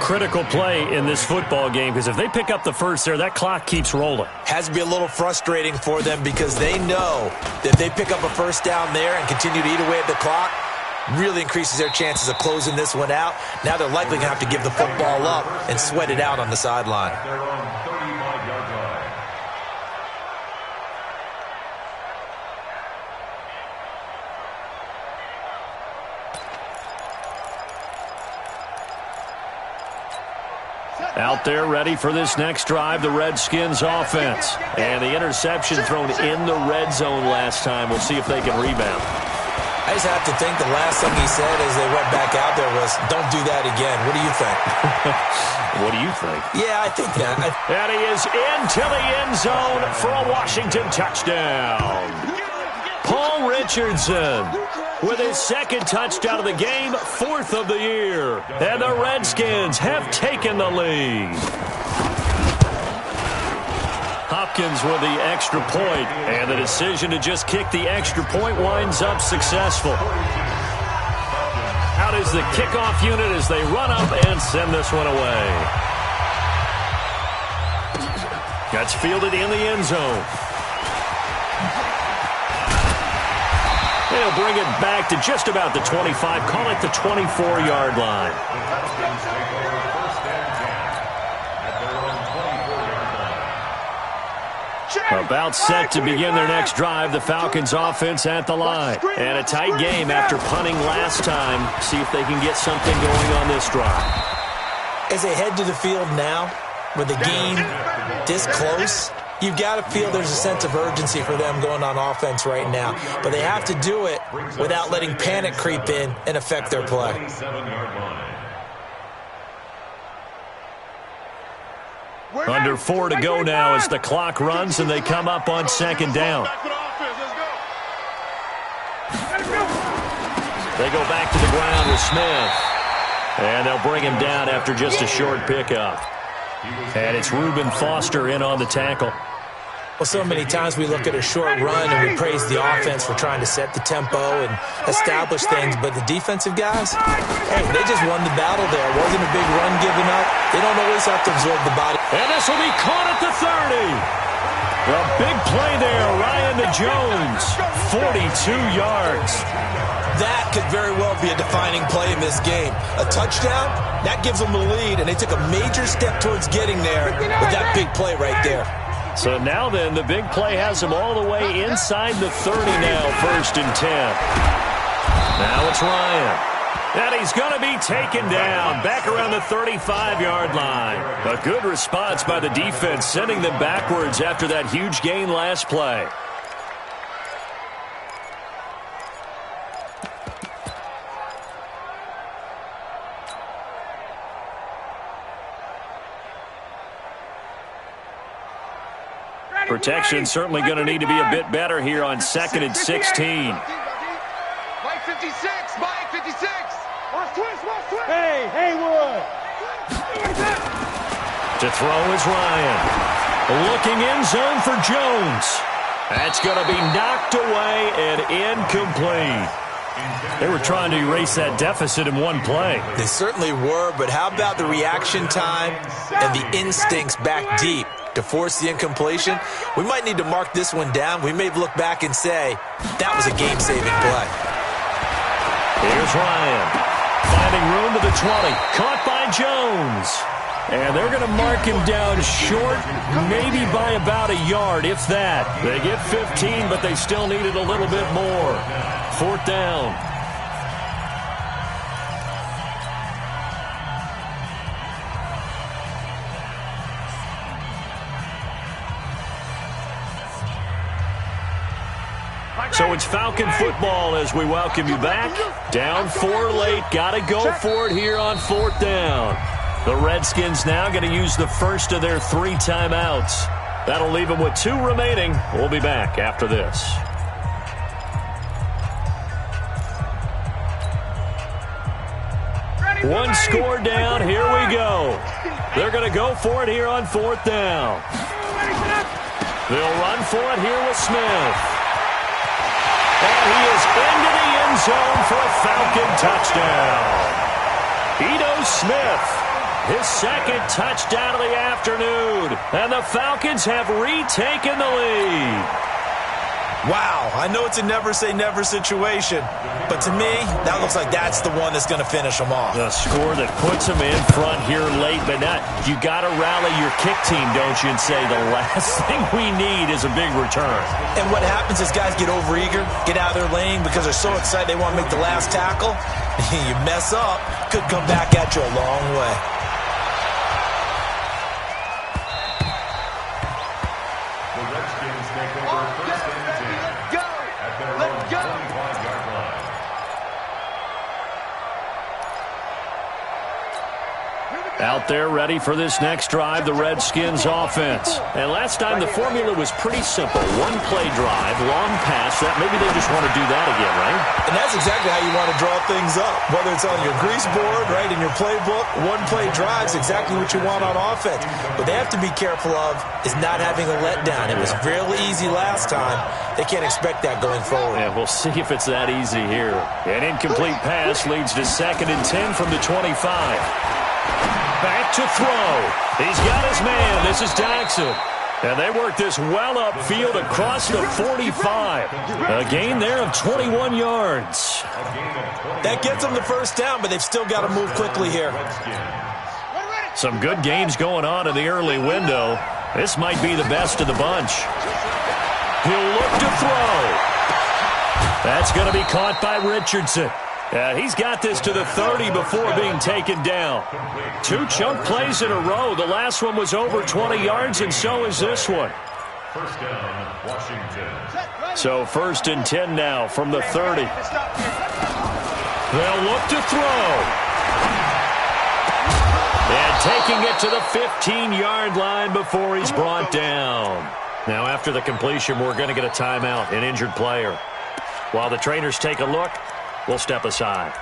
Critical play in this football game, because if they pick up the first there, that clock keeps rolling. Has to be a little frustrating for them because they know that if they pick up a first down there and continue to eat away at the clock, really increases their chances of closing this one out. Now they're likely going to have to give the football up and sweat it out on the sideline. Out there ready for this next drive, the Redskins offense. And the interception thrown in the red zone last time. We'll see if they can rebound. I just have to think the last thing he said as they went back out there was, don't do that again. What do you think? What do you think? Yeah, I think that. And he is into the end zone for a Washington touchdown. Paul Richardson with his second touchdown of the game, 4th of the year. And the Redskins have taken the lead. Hopkins with the extra point, and the decision to just kick the extra point winds up successful. Out is the kickoff unit as they run up and send this one away. That's fielded in the end zone. They'll bring it back to just about the 25, call it the 24-yard line. About set to begin their next drive, the Falcons offense at the line. And a tight game after punting last time. See if they can get something going on this drive. As they head to the field now, with the game this close, you've got to feel there's a sense of urgency for them going on offense right now. But they have to do it without letting panic creep in and affect their play. Under 4 to go now as the clock runs and they come up on 2nd down. They go back to the ground with Smith. And they'll bring him down after just a short pickup. And it's Reuben Foster in on the tackle. Well, so many times we look at a short run and we praise the offense for trying to set the tempo and establish things, but the defensive guys, hey, they just won the battle there. It wasn't a big run given up. They don't always have to absorb the body. And this will be caught at the 30. A big play there, Ryan to Jones, 42 yards. That could very well be a defining play in this game. A touchdown, that gives them the lead, and they took a major step towards getting there with that big play right there. So now then, the big play has him all the way inside the 30 now, 1st and 10. Now it's Ryan. And he's going to be taken down back around the 35-yard line. A good response by the defense, sending them backwards after that huge gain last play. Protection certainly going to need to be a bit better here on 2nd and 16. Mike 56, Mike 56. Watch twist. Hey, Haywood. To throw is Ryan. Looking in zone for Jones. That's going to be knocked away and incomplete. They were trying to erase that deficit in one play. They certainly were, but how about the reaction time and the instincts back deep to force the incompletion? We might need to mark this one down. We may look back and say, that was a game-saving play. Here's Ryan. Finding room to the 20. Caught by Jones. And they're going to mark him down short, maybe by about a yard, if that. They get 15, but they still needed a little bit more. 4th down. So it's Falcon football as we welcome you back. Down 4 late. Got to go for it here on 4th down. The Redskins now going to use the first of their 3 timeouts. That'll leave them with 2 remaining. We'll be back after this. One score down. Here we go. They're going to go for it here on 4th down. They'll run for it here with Smith. And he is into the end zone for a Falcon touchdown. Ito Smith, his second touchdown of the afternoon. And the Falcons have retaken the lead. Wow, I know it's a never-say-never situation, but to me, that looks like that's the one that's going to finish them off. A score that puts them in front here late, but not. You got to rally your kick team, don't you, and say the last thing we need is a big return. And what happens is guys get overeager, get out of their lane because they're so excited they want to make the last tackle. You mess up, could come back at you a long way. Out there ready for this next drive, the Redskins offense. And last time the formula was pretty simple. One-play drive, long pass. That maybe they just want to do that again, right? And that's exactly how you want to draw things up. Whether it's on your grease board, right, in your playbook, one-play drive's exactly what you want on offense. What they have to be careful of is not having a letdown. It was really easy last time. They can't expect that going forward. Yeah, we'll see if it's that easy here. An incomplete pass leads to 2nd and 10 from the 25. Back to throw. He's got his man. This is Jackson. And they work this well upfield across the 45. A gain there of 21 yards. That gets them the first down, but they've still got to move quickly here. Some good games going on in the early window. This might be the best of the bunch. He'll look to throw. That's going to be caught by Richardson. He's got this to the 30 before being taken down. 2 chunk plays in a row. The last one was over 20 yards, and so is this one. First down, Washington. So 1st and 10 now from the 30. They'll look to throw. And taking it to the 15-yard line before he's brought down. Now after the completion, we're going to get a timeout, an injured player. While the trainers take a look, we'll step aside.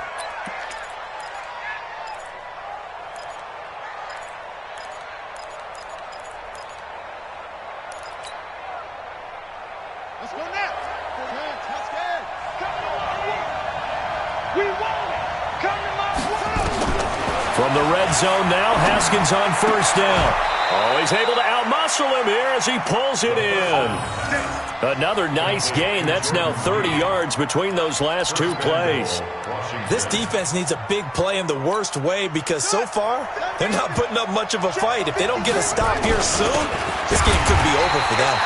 Let's go now. We won it. Come to my world. From the red zone now, Haskins on 1st down. Oh, he's able to outmuscle him here as he pulls it in. Another nice gain. That's now 30 yards between those last 2 plays. This defense needs a big play in the worst way because so far, they're not putting up much of a fight. If they don't get a stop here soon, this game could be over for them.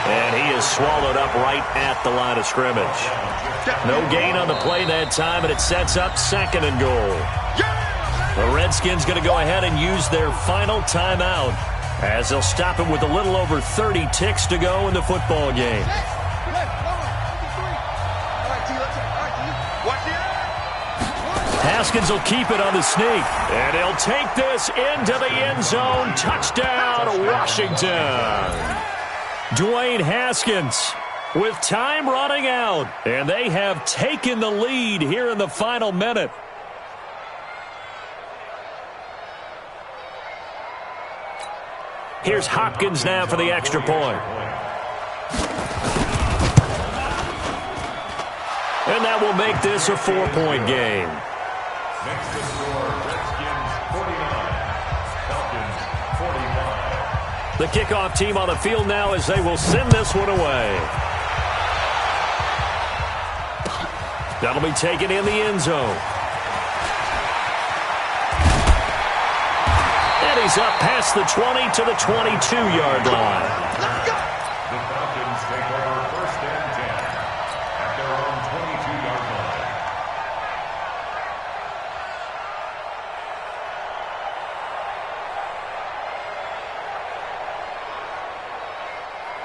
And he is swallowed up right at the line of scrimmage. No gain on the play that time, and it sets up 2nd and goal. The Redskins going to go ahead and use their final timeout as they'll stop him with a little over 30 ticks to go in the football game. Haskins will keep it on the sneak, and he'll take this into the end zone. Touchdown, Washington. Dwayne Haskins with time running out, and they have taken the lead here in the final minute. Here's Hopkins now for the extra point. And that will make this a 4-point game. Next to score, Redskins 49, Falcons 41. The kickoff team on the field now as they will send this one away. That'll be taken in the end zone. He's up past the 20 to the 22-yard line. The Falcons take over 1st and 10 at their own 22-yard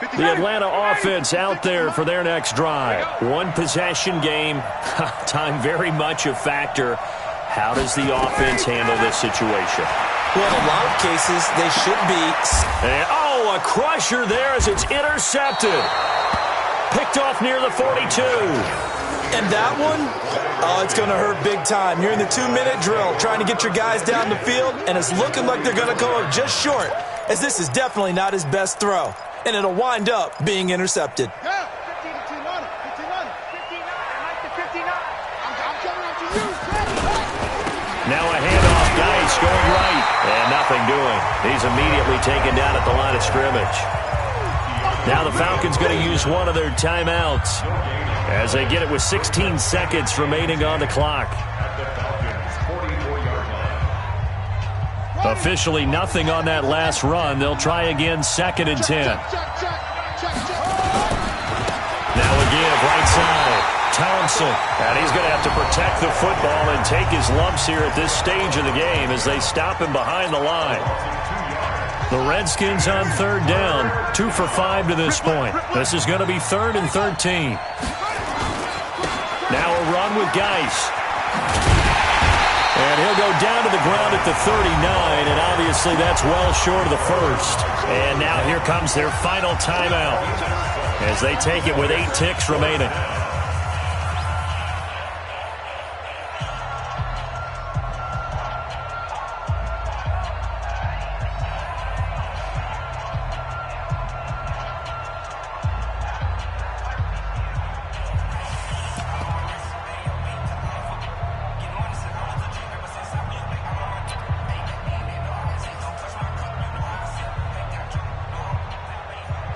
line. The Atlanta offense out there for their next drive. 1-possession game. Time very much a factor. How does the offense handle this situation? Well, in a lot of cases, they should be. And, a crusher there as it's intercepted. Picked off near the 42. And that one, it's going to hurt big time. You're in the 2-minute drill trying to get your guys down the field, and it's looking like they're going to go up just short, as this is definitely not his best throw. And it'll wind up being intercepted. And nothing doing. He's immediately taken down at the line of scrimmage. Now the Falcons going to use one of their timeouts as they get it with 16 seconds remaining on the clock. Officially nothing on that last run. They'll try again, 2nd and 10. Now again, right side, Thompson. And he's going to have to protect the football and take his lumps here at this stage of the game as they stop him behind the line. The Redskins on 3rd down, 2 for 5 to this point. This is going to be 3rd and 13. Now a run with Geis. And he'll go down to the ground at the 39, and obviously that's well short of the first. And now here comes their final timeout as they take it with 8 ticks remaining.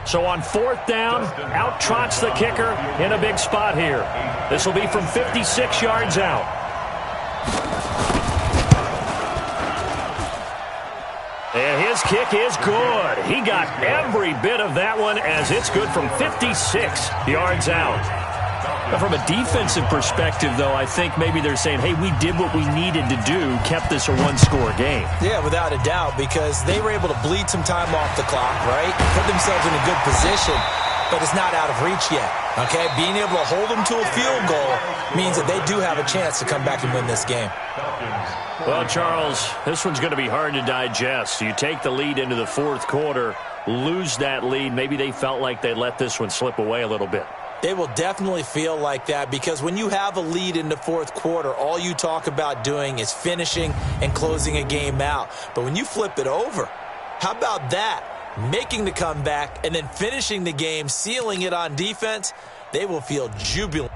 So on 4th down, out trots the kicker in a big spot here. This will be from 56 yards out. And his kick is good. He got every bit of that one as it's good from 56 yards out. Now from a defensive perspective, though, I think maybe they're saying, hey, we did what we needed to do, kept this a one-score game. Yeah, without a doubt, because they were able to bleed some time off the clock, right? Put themselves in a good position, but it's not out of reach yet, okay? Being able to hold them to a field goal means that they do have a chance to come back and win this game. Well, Charles, this one's going to be hard to digest. You take the lead into the 4th quarter, lose that lead. Maybe they felt like they let this one slip away a little bit. They will definitely feel like that because when you have a lead in the 4th quarter, all you talk about doing is finishing and closing a game out. But when you flip it over, how about that? Making the comeback and then finishing the game, sealing it on defense, they will feel jubilant.